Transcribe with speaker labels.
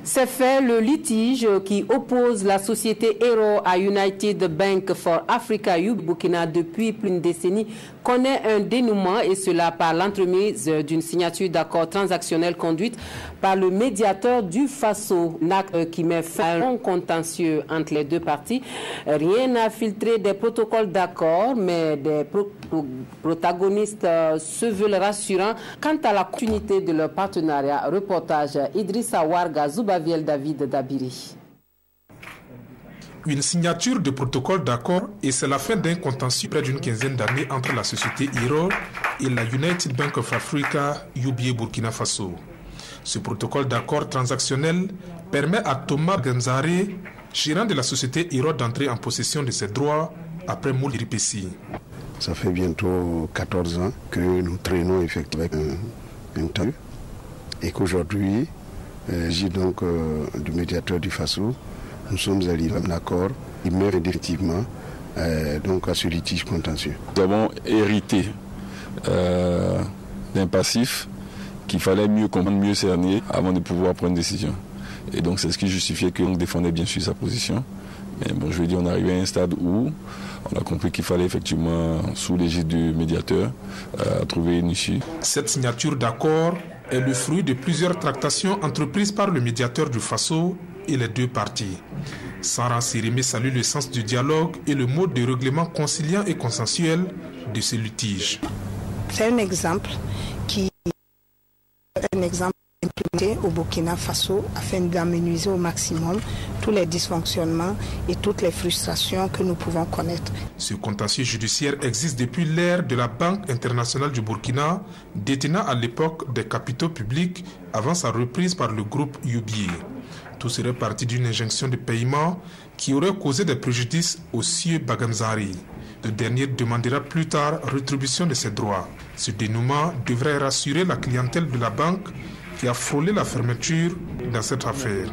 Speaker 1: C'est fait, le litige qui oppose la société Ero à United Bank for Africa Burkina depuis plus d'une décennie connaît un dénouement, et cela par l'entremise d'une signature d'accord transactionnel conduite par le médiateur du Faso, NAC, qui met fin à un long contentieux entre les deux parties. Rien n'a filtré des protocoles d'accord, mais des protagonistes se veulent rassurants quant à la continuité de leur partenariat. Reportage Idrissa Warga, Zoubaviel David Dabiri.
Speaker 2: Une signature de protocole d'accord, et c'est la fin d'un contentieux près d'une quinzaine d'années entre la société Ero et la United Bank of Africa UBA Burkina Faso. Ce protocole d'accord transactionnel permet à Thomas Genzaré, gérant de la société Ero, d'entrer en possession de ses droits après moult péripéties.
Speaker 3: Ça fait bientôt 14 ans que nous traînons effectivement un temps, et qu'aujourd'hui, j'ai donc du médiateur du Faso. Nous sommes arrivés à un accord qui met définitivement donc à ce litige contentieux.
Speaker 4: Nous avons hérité d'un passif qu'il fallait mieux comprendre, mieux cerner avant de pouvoir prendre une décision. Et donc c'est ce qui justifiait qu'on défendait bien sûr sa position. Mais bon, je veux dire, on est arrivé à un stade où on a compris qu'il fallait effectivement, sous l'égide du médiateur, trouver une issue.
Speaker 2: Cette signature d'accord est le fruit de plusieurs tractations entreprises par le médiateur du Faso et les deux parties. Sarah Sirimé salue le sens du dialogue et le mode de règlement conciliant et consensuel de ce litige.
Speaker 5: C'est un exemple implémenté au Burkina Faso afin d'amenuiser au maximum tous les dysfonctionnements et toutes les frustrations que nous pouvons connaître.
Speaker 2: Ce contentieux judiciaire existe depuis l'ère de la Banque internationale du Burkina, détenant à l'époque des capitaux publics avant sa reprise par le groupe UBA. Tout serait parti d'une injonction de paiement qui aurait causé des préjudices au sieur Bagamzari. Le dernier demandera plus tard rétribution de ses droits. Ce dénouement devrait rassurer la clientèle de la banque qui a frôlé la fermeture dans cette affaire.